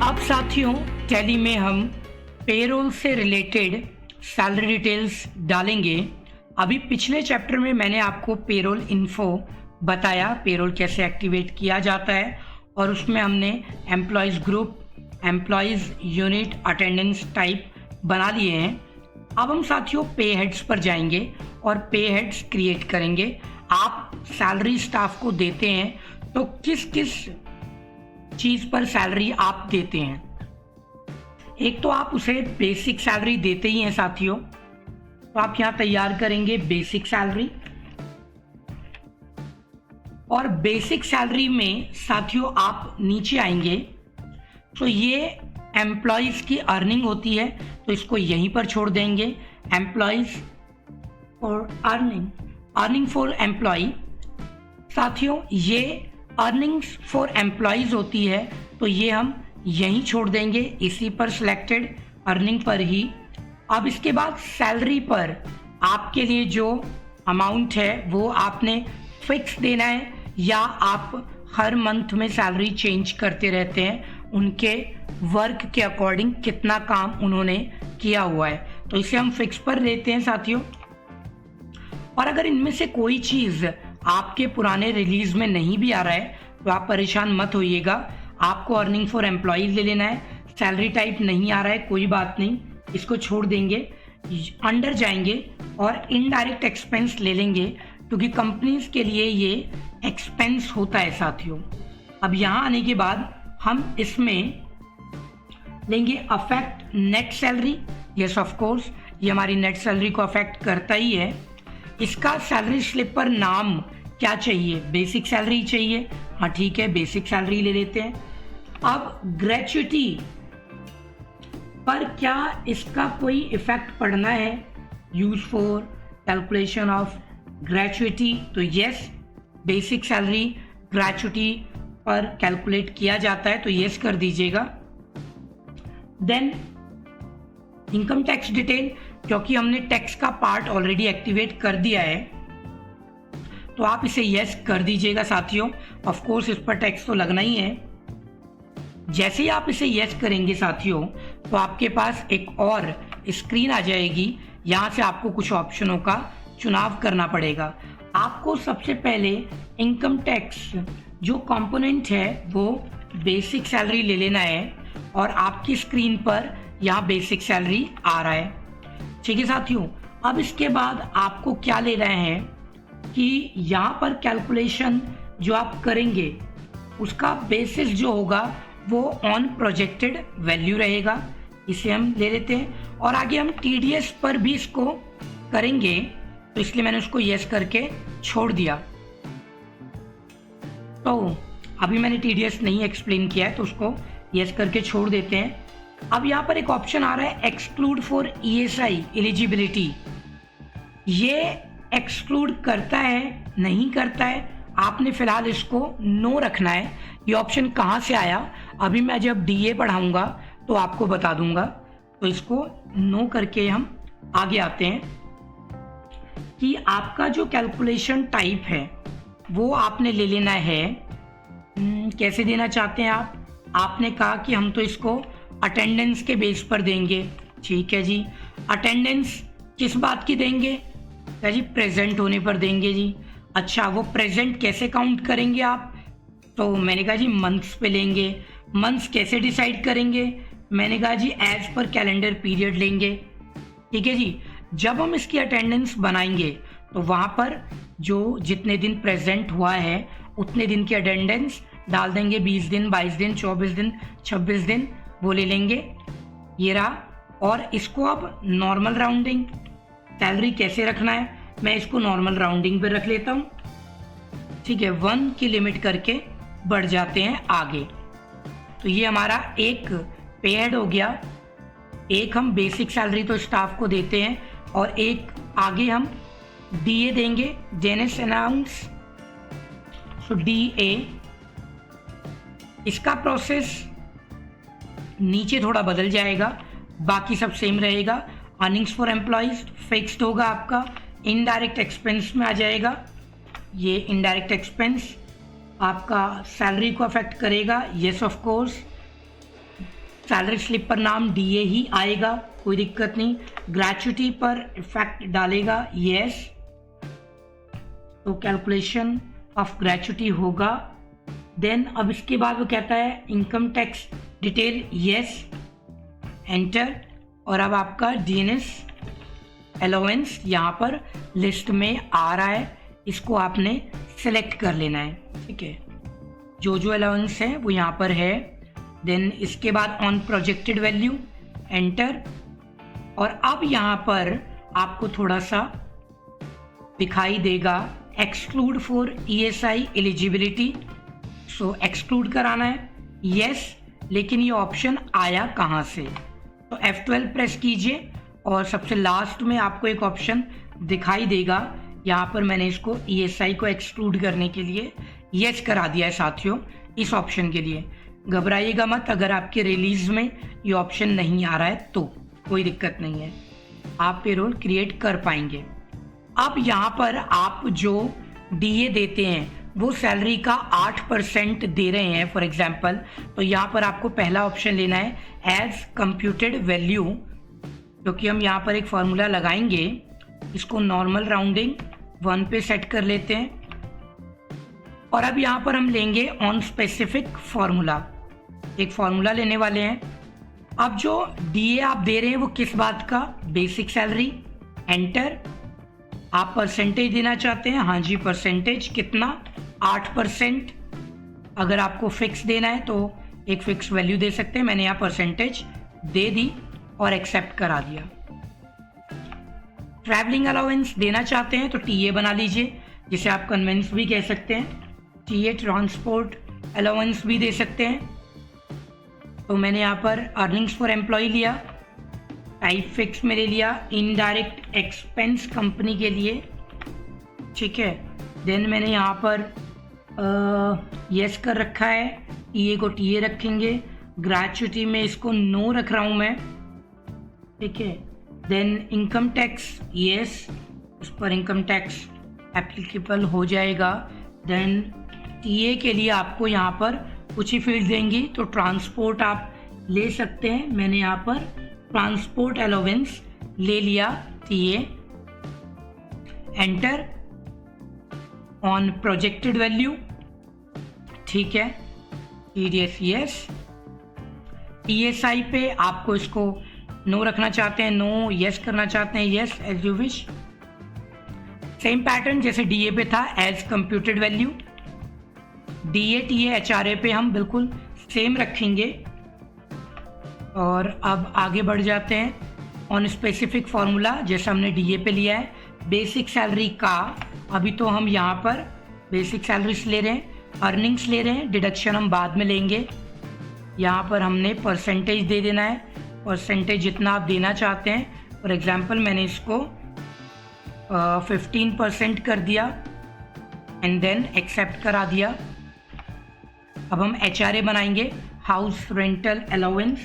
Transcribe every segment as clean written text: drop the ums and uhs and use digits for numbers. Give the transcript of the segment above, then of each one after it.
अब साथियों टैली में हम पेरोल से रिलेटेड सैलरी डिटेल्स डालेंगे। अभी पिछले चैप्टर में मैंने आपको पेरोल इन्फो बताया, पेरोल कैसे एक्टिवेट किया जाता है, और उसमें हमने employees group, employees unit, attendance type बना लिए हैं। अब हम साथियों पे हेड्स पर जाएंगे और पे हेड्स क्रिएट करेंगे। आप सैलरी स्टाफ को देते हैं तो किस किस चीज़ पर सैलरी आप देते हैं। एक तो आप उसे बेसिक सैलरी देते ही हैं साथियों, तो आप यहाँ तैयार करेंगे बेसिक सैलरी। और बेसिक सैलरी में साथियों आप नीचे आएंगे तो ये एम्प्लॉयज़ की अर्निंग होती है, तो इसको यहीं पर छोड़ देंगे। एम्प्लॉयज़ और अर्निंग फॉर एम्प्लॉय। साथियों ये अर्निंग्स फॉर एम्प्लॉयज़ होती है, तो ये हम यहीं छोड़ देंगे, इसी पर सिलेक्टेड अर्निंग पर ही। अब इसके बाद सैलरी पर आपके लिए जो अमाउंट है वो आपने फिक्स देना है, या आप हर मंथ में सैलरी चेंज करते रहते हैं उनके वर्क के अकॉर्डिंग, कितना काम उन्होंने किया हुआ है, तो इसे हम फिक्स पर लेते हैं साथियों। और अगर इनमें से कोई चीज़ आपके पुराने रिलीज में नहीं भी आ रहा है तो आप परेशान मत होइएगा, आपको अर्निंग फॉर एम्प्लॉयज़ ले लेना है। सैलरी टाइप नहीं आ रहा है, कोई बात नहीं, इसको छोड़ देंगे, अंडर जाएंगे और इनडायरेक्ट एक्सपेंस ले लेंगे, क्योंकि कंपनीज के लिए ये एक्सपेंस होता है साथियों। अब यहाँ आने के बाद हम इसमें लेंगे affect net salary. Yes of course, ये हमारी नेट सैलरी को अफेक्ट करता ही है। इसका सैलरी स्लिप पर नाम क्या चाहिए? बेसिक सैलरी चाहिए। हाँ ठीक है, बेसिक सैलरी ले लेते हैं। अब ग्रेच्युटी पर क्या इसका कोई इफेक्ट पड़ना है? Use for calculation of gratuity, तो यस, बेसिक सैलरी ग्रेच्युटी पर कैलकुलेट किया जाता है, तो यस कर दीजिएगा। देन इनकम टैक्स डिटेल, क्योंकि हमने टैक्स का पार्ट ऑलरेडी एक्टिवेट कर दिया है, तो आप इसे यस कर दीजिएगा साथियों। ऑफ कोर्स इस पर टैक्स तो लगना ही है। जैसे ही आप इसे यस करेंगे साथियों, तो आपके पास एक और स्क्रीन आ जाएगी। यहाँ से आपको कुछ ऑप्शनों का चुनाव करना पड़ेगा। आपको सबसे पहले इनकम टैक्स जो कंपोनेंट है वो बेसिक सैलरी ले लेना है, और आपकी स्क्रीन पर यहाँ बेसिक सैलरी आ रहा है। ठीक है साथियों, अब इसके बाद आपको क्या ले रहे हैं कि यहाँ पर कैलकुलेशन जो आप करेंगे उसका बेसिस जो होगा वो ऑन प्रोजेक्टेड वैल्यू रहेगा, इसे हम ले लेते हैं। और आगे हम टीडीएस पर भी इसको करेंगे, तो इसलिए मैंने उसको यस करके छोड़ दिया। तो अभी मैंने टीडीएस नहीं एक्सप्लेन किया है, तो उसको यस करके छोड़ देते हैं। अब यहाँ पर एक ऑप्शन आ रहा है एक्सक्लूड फॉर ईएसआई एलिजिबिलिटी। ये एक्सक्लूड करता है नहीं करता है, आपने फिलहाल इसको नो रखना है। ये ऑप्शन कहाँ से आया, अभी मैं जब डीए पढ़ाऊंगा तो आपको बता दूंगा। तो इसको नो करके हम आगे आते हैं कि आपका जो कैलकुलेशन टाइप है वो आपने ले लेना है। कैसे देना चाहते हैं आप? आपने कहा कि हम तो इसको अटेंडेंस के बेस पर देंगे। ठीक है जी, अटेंडेंस किस बात की देंगे? क्या जी, प्रेजेंट होने पर देंगे जी। अच्छा, वो प्रेजेंट कैसे काउंट करेंगे आप? तो मैंने कहा जी मंथ्स पे लेंगे। मंथ्स कैसे डिसाइड करेंगे? मैंने कहा जी एज पर कैलेंडर पीरियड लेंगे। ठीक है जी, जब हम इसकी अटेंडेंस बनाएंगे तो वहाँ पर जो जितने दिन प्रेजेंट हुआ है उतने दिन की अटेंडेंस डाल देंगे। 20 दिन, 22 दिन, 24 दिन, 26 दिन, वो ले लेंगे। ये रहा। और इसको अब नॉर्मल राउंडिंग, सैलरी कैसे रखना है? मैं इसको नॉर्मल राउंडिंग पे रख लेता हूँ। ठीक है, 1 की लिमिट करके बढ़ जाते हैं आगे। तो ये हमारा एक पे हेड हो गया। एक हम बेसिक सैलरी तो स्टाफ को देते हैं, और एक आगे हम डीए देंगे, जेनेस अनाउंस, सो डीए। इसका प्रोसेस नीचे थोड़ा बदल जाएगा, बाकी सब सेम रहेगा। अर्निंग्स फॉर एम्प्लॉयज फिक्स्ड होगा आपका, इनडायरेक्ट एक्सपेंस में आ जाएगा। ये इनडायरेक्ट एक्सपेंस आपका सैलरी को अफेक्ट करेगा, yes of course. Salary slip पर नाम DA ही आएगा, कोई दिक्कत नहीं। ग्रेच्युटी पर इफेक्ट डालेगा, यस, तो कैलकुलेशन ऑफ ग्रेच्युटी होगा। देन अब इसके बाद वो कहता है income tax detail, yes, enter. और अब आपका DNS अलाउंस यहाँ पर लिस्ट में आ रहा है, इसको आपने सेलेक्ट कर लेना है, ठीक है। जो अलाउंस है वो यहाँ पर है। देन इसके बाद ऑन प्रोजेक्टेड वैल्यू, एंटर। और अब यहाँ पर आपको थोड़ा सा दिखाई देगा exclude for ESI eligibility, so exclude कराना है, यस। लेकिन ये ऑप्शन आया कहाँ से, तो F12 प्रेस कीजिए और सबसे लास्ट में आपको एक ऑप्शन दिखाई देगा। यहाँ पर मैंने इसको ESI को एक्सक्लूड करने के लिए यस करा दिया है साथियों, इस ऑप्शन के लिए। घबराइएगा मत अगर आपके रिलीज में ये ऑप्शन नहीं आ रहा है तो कोई दिक्कत नहीं है, आप पेरोल क्रिएट कर पाएंगे। अब यहाँ पर आप जो DA देते हैं वो सैलरी का 8% दे रहे हैं फॉर एग्जाम्पल, तो यहाँ पर आपको पहला ऑप्शन लेना है एज कंप्यूटेड वैल्यू, क्योंकि हम यहाँ पर एक फॉर्मूला लगाएंगे। इसको नॉर्मल राउंडिंग 1 पे सेट कर लेते हैं। और अब यहाँ पर हम लेंगे ऑन स्पेसिफिक फॉर्मूला, एक फॉर्मूला लेने वाले हैं। अब जो DA आप दे रहे हैं वो किस बात का, बेसिक सैलरी, एंटर। आप परसेंटेज देना चाहते हैं, हाँ जी परसेंटेज कितना, 8%। अगर आपको फिक्स देना है तो एक फिक्स वैल्यू दे सकते हैं, मैंने यहाँ परसेंटेज दे दी और एक्सेप्ट करा दिया। ट्रैवलिंग अलाउंस देना चाहते हैं तो TA बना लीजिए, जिसे आप कन्वेंस भी कह सकते हैं, TA ट्रांसपोर्ट अलाउंस भी दे सकते हैं। तो मैंने यहाँ पर अर्निंग्स फॉर एम्प्लॉय लिया, टाइप फिक्स में ले लिया, इनडायरेक्ट एक्सपेंस कंपनी के लिए, ठीक है। देन मैंने यहाँ पर यस कर रखा है, TA को TA रखेंगे, ग्रेच्युटी में इसको नो रख रहा हूँ मैं, ठीक है। देन इनकम टैक्स, यस, उस पर इनकम टैक्स एप्लीकेबल हो जाएगा। देन TA के लिए आपको यहाँ पर कुछ ही फील्ड देंगी, तो ट्रांसपोर्ट आप ले सकते हैं, मैंने यहाँ पर ट्रांसपोर्ट अलाउंस ले लिया, TA, enter. On projected value, ठीक है, TDS यस। ESI पे आपको इसको नो रखना चाहते हैं, नो, यस करना चाहते हैं, yes, as you wish. Same pattern जैसे DA पे था, as computed value, DA TA HRA पे हम बिल्कुल सेम रखेंगे। और अब आगे बढ़ जाते हैं ऑन स्पेसिफिक फार्मूला, जैसा हमने DA पे लिया है। बेसिक सैलरी का अभी तो हम यहाँ पर बेसिक सैलरीज ले रहे हैं, अर्निंग्स ले रहे हैं, डिडक्शन हम बाद में लेंगे। यहाँ पर हमने परसेंटेज दे देना है, परसेंटेज जितना आप देना चाहते हैं। फॉर एग्जांपल मैंने इसको 15% कर दिया एंड देन एक्सेप्ट करा दिया। अब हम HRA बनाएंगे, हाउस रेंटल अलाउंस,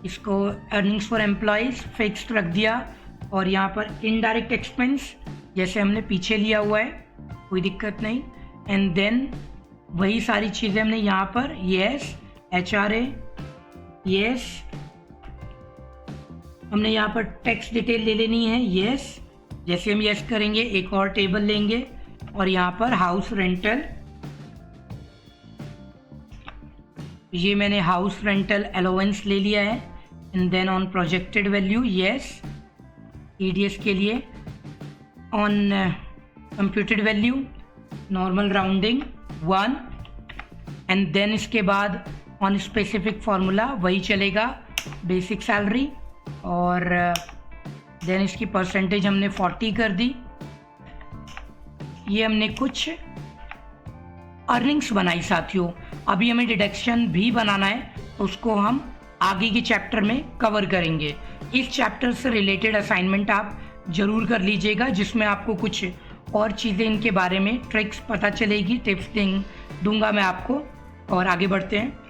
इसको अर्निंग्स फॉर एम्प्लॉयज फिक्स्ड रख दिया। और यहाँ पर इनडायरेक्ट एक्सपेंस जैसे हमने पीछे लिया हुआ है, कोई दिक्कत नहीं। एंड देन वही सारी चीज़ें हमने यहाँ पर यस, HRA यस, हमने यहाँ पर टैक्स डिटेल ले लेनी है, यस। जैसे हम यस करेंगे एक और टेबल लेंगे और यहाँ पर हाउस रेंटल, ये मैंने हाउस रेंटल अलाउंस ले लिया है। And then on projected value, yes, TDS के लिए on computed value, normal rounding 1। And then इसके बाद ऑन स्पेसिफिक फार्मूला वही चलेगा, बेसिक सैलरी। और देन इसकी परसेंटेज हमने 40 कर दी। ये हमने कुछ अर्निंग्स बनाई साथियों। अभी हमें डिडक्शन भी बनाना है, तो उसको हम आगे के चैप्टर में कवर करेंगे। इस चैप्टर से रिलेटेड असाइनमेंट आप ज़रूर कर लीजिएगा, जिसमें आपको कुछ और चीज़ें इनके बारे में ट्रिक्स पता चलेगी, टिप्स दूंगा मैं आपको। और आगे बढ़ते हैं।